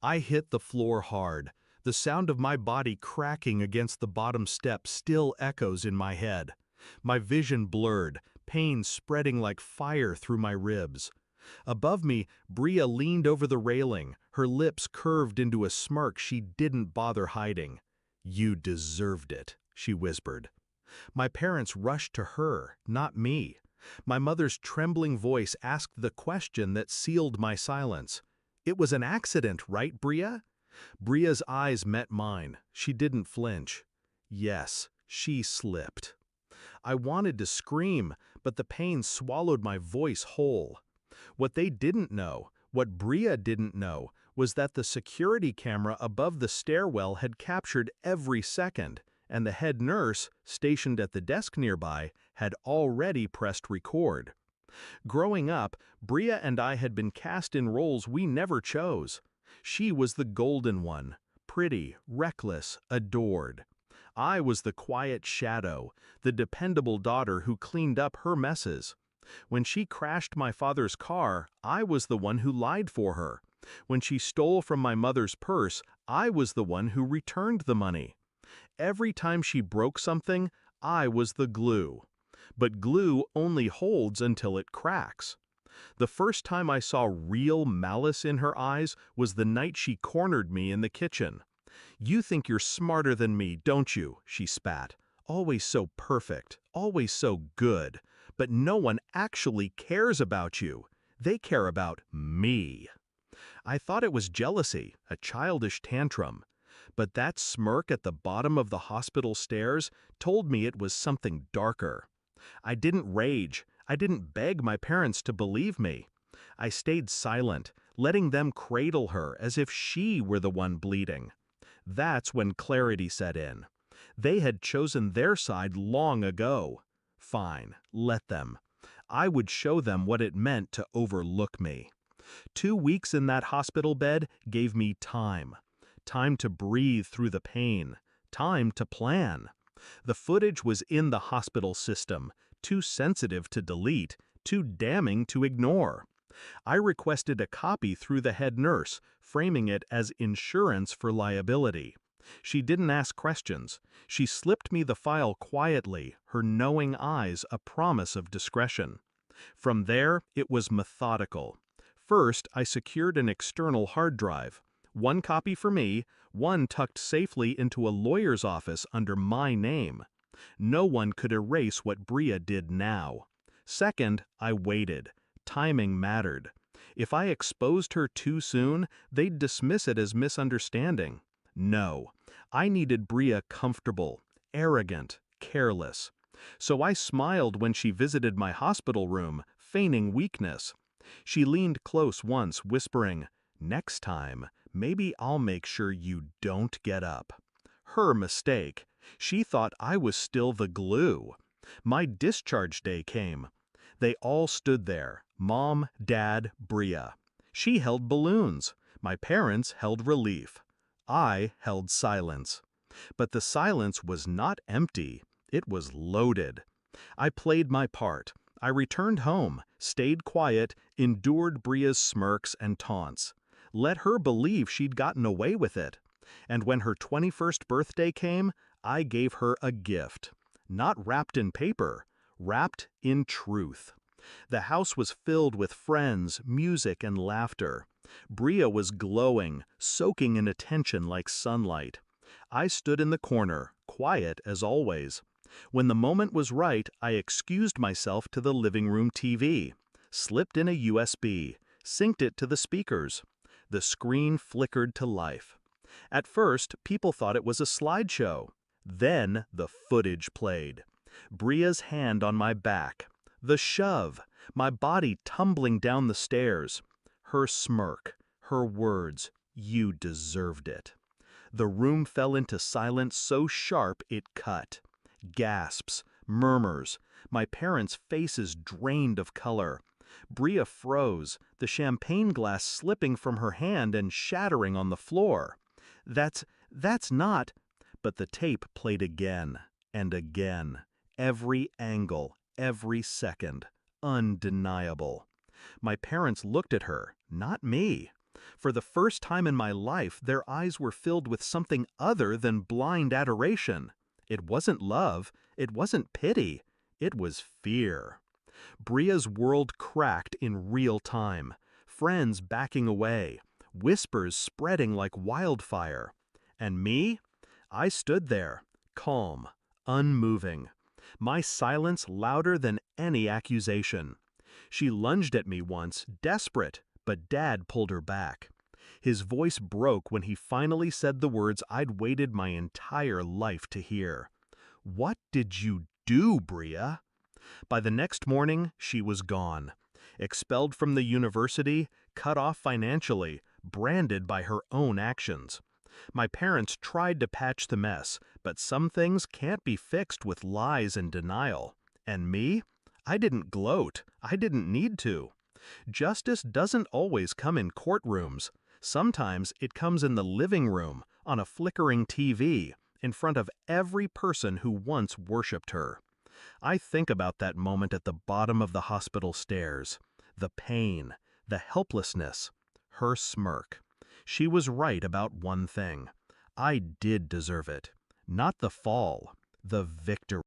I hit the floor hard. The sound of my body cracking against the bottom step still echoes in my head. My vision blurred, pain spreading like fire through my ribs. Above me, Bria leaned over the railing, her lips curved into a smirk she didn't bother hiding. "You deserved it," she whispered. My parents rushed to her, not me. My mother's trembling voice asked the question that sealed my silence. "It was an accident, right, Bria?" Bria's eyes met mine. She didn't flinch. Yes, she slipped. I wanted to scream, but the pain swallowed my voice whole. What they didn't know, what Bria didn't know, was that the security camera above the stairwell had captured every second, and the head nurse, stationed at the desk nearby, had already pressed record. Growing up, Bria and I had been cast in roles we never chose. She was the golden one, pretty, reckless, adored. I was the quiet shadow, the dependable daughter who cleaned up her messes. When she crashed my father's car, I was the one who lied for her. When she stole from my mother's purse, I was the one who returned the money. Every time she broke something, I was the glue. But glue only holds until it cracks. The first time I saw real malice in her eyes was the night she cornered me in the kitchen. "You think you're smarter than me, don't you?" she spat. "Always so perfect, always so good. But no one actually cares about you. They care about me." I thought it was jealousy, a childish tantrum. But that smirk at the bottom of the hospital stairs told me it was something darker. I didn't rage. I didn't beg my parents to believe me. I stayed silent, letting them cradle her as if she were the one bleeding. That's when clarity set in. They had chosen their side long ago. Fine, let them. I would show them what it meant to overlook me. 2 weeks in that hospital bed gave me time. Time to breathe through the pain. Time to plan. The footage was in the hospital system, too sensitive to delete, too damning to ignore. I requested a copy through the head nurse, framing it as insurance for liability. She didn't ask questions. She slipped me the file quietly, her knowing eyes a promise of discretion. From there, it was methodical. First, I secured an external hard drive. One copy for me, one tucked safely into a lawyer's office under my name. No one could erase what Bria did now. Second, I waited. Timing mattered. If I exposed her too soon, they'd dismiss it as misunderstanding. No, I needed Bria comfortable, arrogant, careless. So I smiled when she visited my hospital room, feigning weakness. She leaned close once, whispering, "Next time, maybe I'll make sure you don't get up." Her mistake. She thought I was still the glue. My discharge day came. They all stood there, Mom, Dad, Bria. She held balloons. My parents held relief. I held silence. But the silence was not empty. It was loaded. I played my part. I returned home, stayed quiet, endured Bria's smirks and taunts. Let her believe she'd gotten away with it. And when her 21st birthday came, I gave her a gift. Not wrapped in paper, wrapped in truth. The house was filled with friends, music, and laughter. Bria was glowing, soaking in attention like sunlight. I stood in the corner, quiet as always. When the moment was right, I excused myself to the living room TV, slipped in a USB, synced it to the speakers. The screen flickered to life. At first, people thought it was a slideshow. Then the footage played. Bria's hand on my back. The shove. My body tumbling down the stairs. Her smirk. Her words. "You deserved it." The room fell into silence so sharp it cut. Gasps. Murmurs. My parents' faces drained of color. Bria froze, the champagne glass slipping from her hand and shattering on the floor. That's not... But the tape played again and again. Every angle, every second. Undeniable. My parents looked at her, not me. For the first time in my life, their eyes were filled with something other than blind adoration. It wasn't love, it wasn't pity, it was fear. Bria's world cracked in real time, friends backing away, whispers spreading like wildfire. And me? I stood there, calm, unmoving, my silence louder than any accusation. She lunged at me once, desperate, but Dad pulled her back. His voice broke when he finally said the words I'd waited my entire life to hear. "What did you do, Bria?" By the next morning, she was gone. Expelled from the university, cut off financially, branded by her own actions. My parents tried to patch the mess, but some things can't be fixed with lies and denial. And me? I didn't gloat. I didn't need to. Justice doesn't always come in courtrooms. Sometimes it comes in the living room, on a flickering TV, in front of every person who once worshipped her. I think about that moment at the bottom of the hospital stairs. The pain, the helplessness, her smirk. She was right about one thing. I did deserve it. Not the fall, the victory.